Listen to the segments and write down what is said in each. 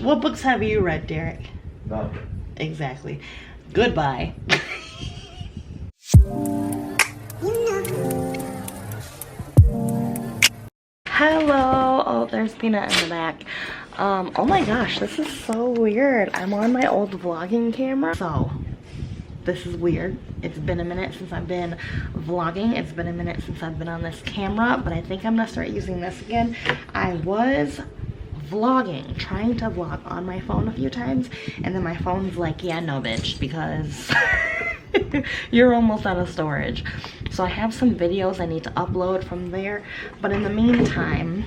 What books have you read, Derek? No. Exactly. Goodbye. Hello. Oh, there's Peanut in the back. Oh my gosh, this is so weird. I'm on my old vlogging camera. So, this is weird. It's been a minute since I've been vlogging. It's been a minute since I've been on this camera, but I think I'm gonna start using this again. I was vlogging, trying to vlog on my phone a few times, and then my phone's like, yeah, no bitch, because you're almost out of storage. So I have some videos I need to upload from there, but in the meantime,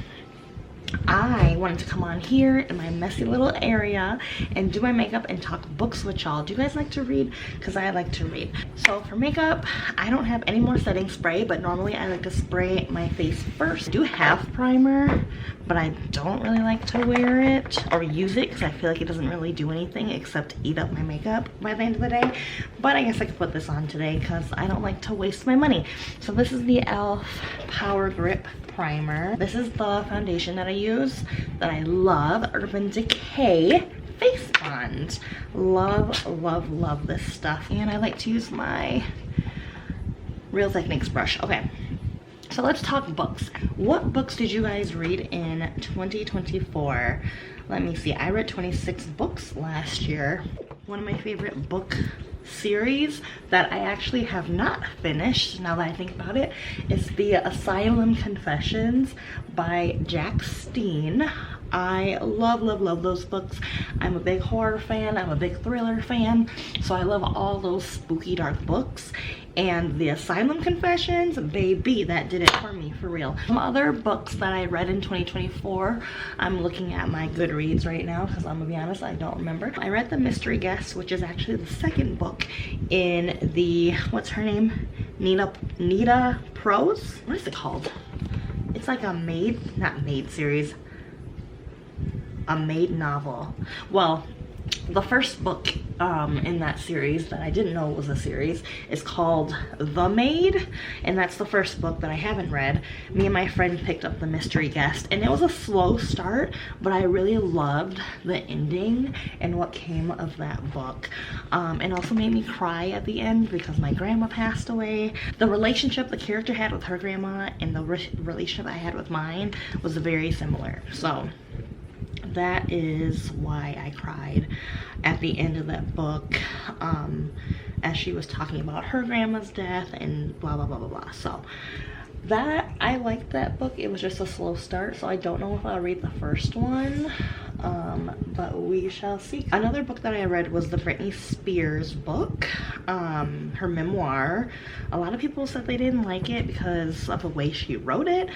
I wanted to come on here in my messy little area and do my makeup and talk books with y'all. Do you guys like to read? Because I like to read. So for makeup, I don't have any more setting spray, but normally I like to spray my face first. I do have primer, but I don't really like to wear it or use it because I feel like it doesn't really do anything except eat up my makeup by the end of the day. But I guess I could put this on today because I don't like to waste my money. So this is the e.l.f. Power Grip Primer. This is the foundation that I use that I love, Urban Decay Face Bond. Love, love, love this stuff. And I like to use my Real Techniques brush. Okay, so let's talk books. What books did you guys read in 2024? Let me see. I read 26 books last year. One of my favorite book series that I actually have not finished, now that I think about it, is the Asylum Confessions by Jack Steen. I love, love, love those books. I'm a big horror fan. I'm a big thriller fan. So I love all those spooky, dark books. And the Asylum Confessions, baby, that did it for me, for real. Some other books that I read in 2024, I'm looking at my Goodreads right now because I'm gonna be honest, I don't remember. I read The Mystery Guest, which is actually the second book in the, what's her name? Nita Prose? What is it called? It's like a maid, not maid series, a maid novel. Well, the first book in that series that I didn't know was a series is called The Maid, and that's the first book that I haven't read. Me and my friend picked up The Mystery Guest, and it was a slow start, but I really loved the ending and what came of that book. It also made me cry at the end because my grandma passed away. The relationship the character had with her grandma and the relationship I had with mine was very similar. So that is why I cried at the end of that book, as she was talking about her grandma's death and blah blah blah blah blah. So that, I liked that book. It was just a slow start, so I don't know if I'll read the first one, but we shall see. Another book that I read was the Britney Spears book, her memoir. A lot of people said they didn't like it because of the way she wrote it,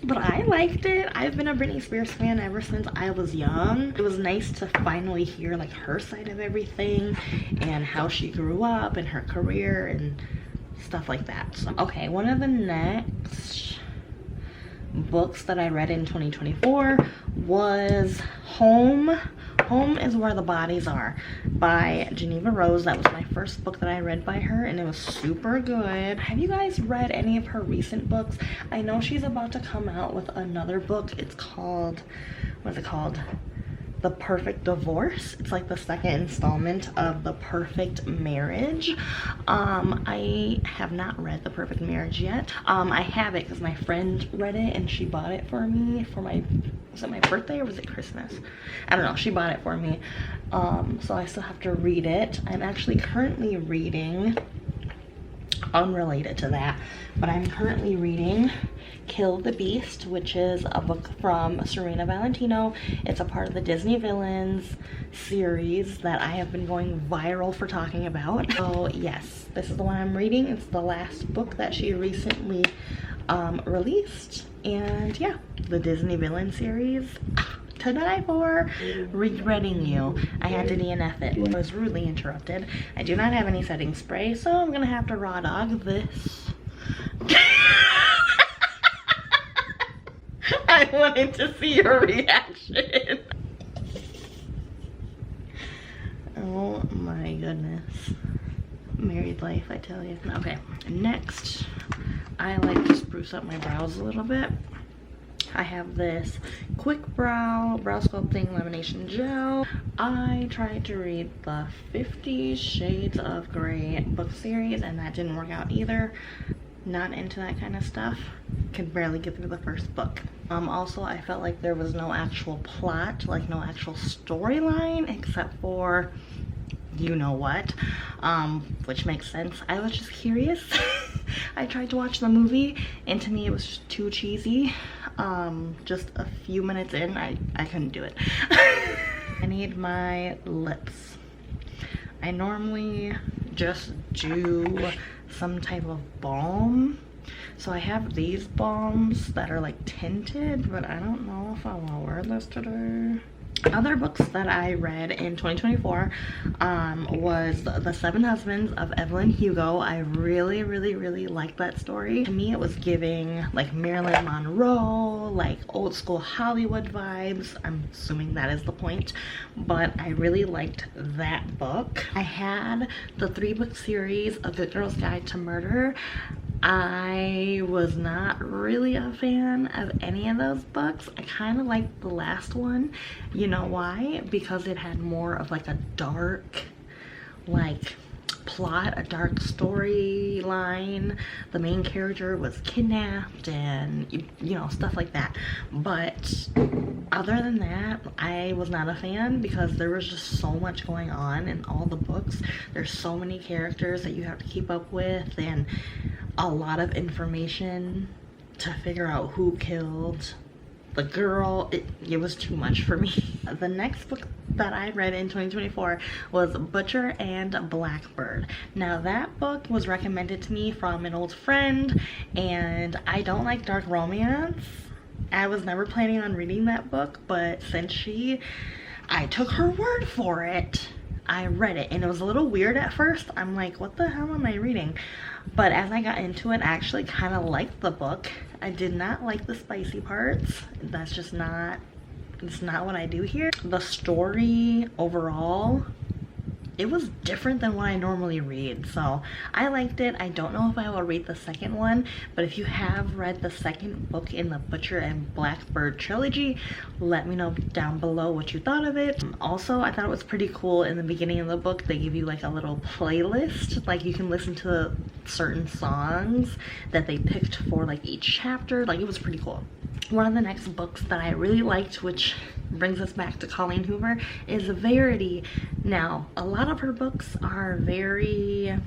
but I liked it. I've been a Britney Spears fan ever since I was young. It was nice to finally hear like her side of everything and how she grew up and her career and stuff like that. So, okay, one of the next books that I read in 2024 was Home. Home is Where the Bodies Are by Geneva Rose. That was my first book that I read by her, and it was super good. Have you guys read any of her recent books? I know she's about to come out with another book. It's called, what is it called? The Perfect Divorce. It's like the second installment of The Perfect Marriage. I have not read The Perfect Marriage yet. I have it because my friend read it and she bought it for me for my, was it my birthday or was it Christmas? I don't know, she bought it for me. So I still have to read it. I'm actually currently reading, unrelated to that, but I'm currently reading Kill the Beast, which is a book from Serena Valentino. It's a part of the Disney Villains series that I have been going viral for talking about. So yes, this is the one I'm reading. It's the last book that she recently released, and yeah, the Disney Villain series, to die for. Regretting you. I had to DNF it. I was rudely interrupted. I do not have any setting spray, so I'm gonna have to raw dog this. I wanted to see your reaction. Oh my goodness. Married life, I tell you. Okay, next, I like to spruce up my brows a little bit. I have this Quick Brow Sculpting Lamination Gel. I tried to read the 50 Shades of Grey book series and that didn't work out either. Not into that kind of stuff. Could barely get through the first book. Also, I felt like there was no actual plot, like no actual storyline, except for you know what, which makes sense. I was just curious. I tried to watch the movie and to me it was just too cheesy. Just a few minutes in, I couldn't do it. I need my lips. I normally just do some type of balm. So I have these balms that are like tinted, but I don't know if I want to wear this today. Other books that I read in 2024 was The Seven Husbands of Evelyn Hugo. I really liked that story. To me it was giving like Marilyn Monroe, like old school Hollywood vibes. I'm assuming that is the point, but I really liked that book. I had the 3-book series A Good Girl's Guide to Murder. I was not really a fan of any of those books. I kind of liked the last one. You know why? Because it had more of like a dark like plot, a dark storyline. The main character was kidnapped and you know, stuff like that. But other than that, I was not a fan because there was just so much going on in all the books. There's so many characters that you have to keep up with and a lot of information to figure out who killed the girl. It was too much for me. The next book that I read in 2024 was Butcher and Blackbird. Now that book was recommended to me from an old friend and I don't like dark romance. I was never planning on reading that book, but since I took her word for it, I read it and it was a little weird at first. I'm like, what the hell am I reading? But as I got into it, I actually kind of liked the book. I did not like the spicy parts. That's just not, it's not what I do here. The story overall, it was different than what I normally read, so I liked it. I don't know if I will read the second one, but if you have read the second book in the Butcher and Blackbird trilogy, let me know down below what you thought of it. Also, I thought it was pretty cool. In the beginning of the book they give you like a little playlist, like you can listen to certain songs that they picked for like each chapter. Like, it was pretty cool. One of the next books that I really liked, which brings us back to Colleen Hoover, is Verity. Now, a lot of her books are they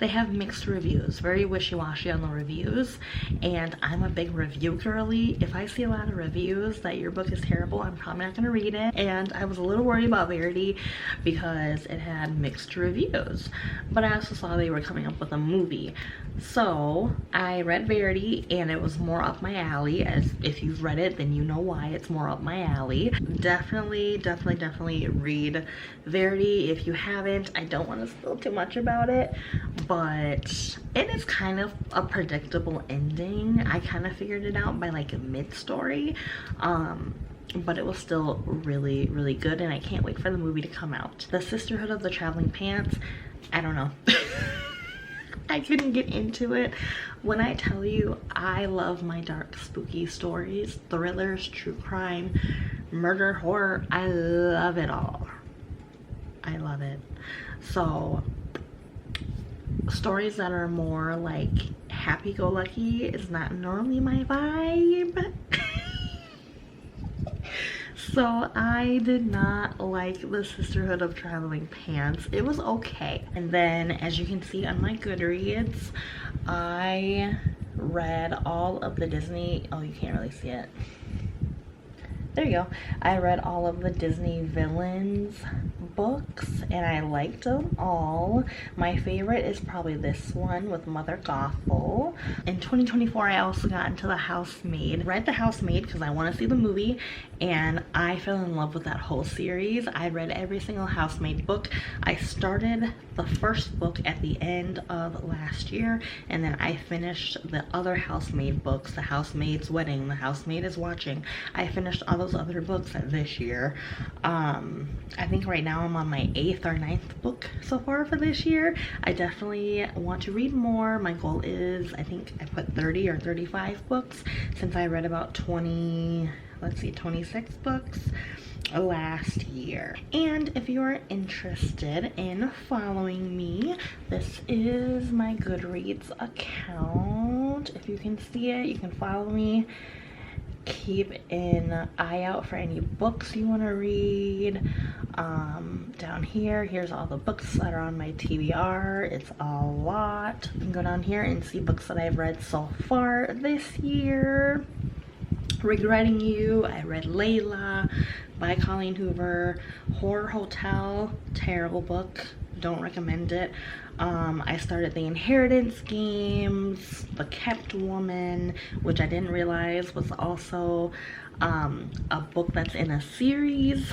have mixed reviews, very wishy-washy on the reviews, and I'm a big review girly. If I see a lot of reviews that your book is terrible, I'm probably not going to read it. And I was a little worried about Verity because it had mixed reviews, but I also saw they were coming up with a movie. So I read Verity and it was more up my alley. As if you've read it, then you know why it's more up my alley. Definitely read Verity if you haven't. I don't want to spill too much about it, but it is kind of a predictable ending. I kind of figured it out by like mid-story, but it was still really good and I can't wait for the movie to come out. The Sisterhood of the Traveling Pants, I don't know. I couldn't get into it. When I tell you I love my dark spooky stories, thrillers, true crime, murder, horror, I love it all. I love it. So stories that are more like happy-go-lucky is not normally my vibe. So I did not like The Sisterhood of Traveling Pants. It was okay. And then, as you can see on my Goodreads, I read all of the Disney, oh, you can't really see it. There you go. I read all of the Disney villains books and I liked them all. My favorite is probably this one with Mother Gothel. In 2024, I also got into The Housemaid. Read The Housemaid because I want to see the movie and I fell in love with that whole series. I read every single Housemaid book. I started the first book at the end of last year and then I finished the other Housemaid books, The Housemaid's Wedding, The Housemaid is Watching. I finished all those other books this year. I think right now I'm on my 8th or 9th book so far for this year. I definitely want to read more. My goal is, I think I put 30 or 35 books since I read about 26 books last year. And if you're interested in following me, this is my Goodreads account. If you can see it, you can follow me. Keep an eye out for any books you want to read. Down here, here's all the books that are on my TBR. It's a lot. You can go down here and see books that I've read so far this year. Regretting You, I read Layla by Colleen Hoover. Horror Hotel, terrible book, don't recommend it. I started The Inheritance Games, The Kept Woman, which I didn't realize was also a book that's in a series.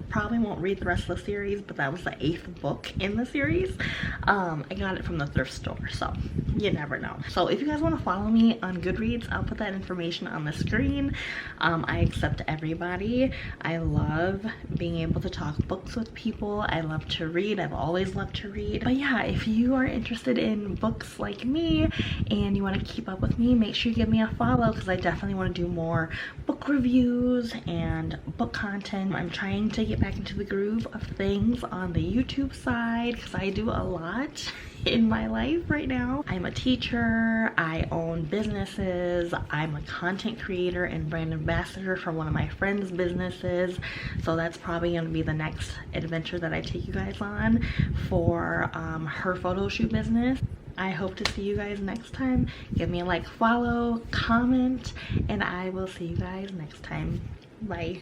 Probably won't read the rest of the series, but that was the 8th book in the series. I got it from the thrift store, so you never know. So if you guys want to follow me on Goodreads, I'll put that information on the screen. I accept everybody. I love being able to talk books with people. I love to read. I've always loved to read. But yeah, if you are interested in books like me and you want to keep up with me, make sure you give me a follow, because I definitely want to do more book reviews and book content. I'm trying to get back into the groove of things on the YouTube side, because I do a lot in my life right now. I'm a teacher, I own businesses, I'm a content creator and brand ambassador for one of my friends' businesses. So that's probably going to be the next adventure that I take you guys on for her photo shoot business. I hope to see you guys next time. Give me a like, follow, comment, and I will see you guys next time. Bye.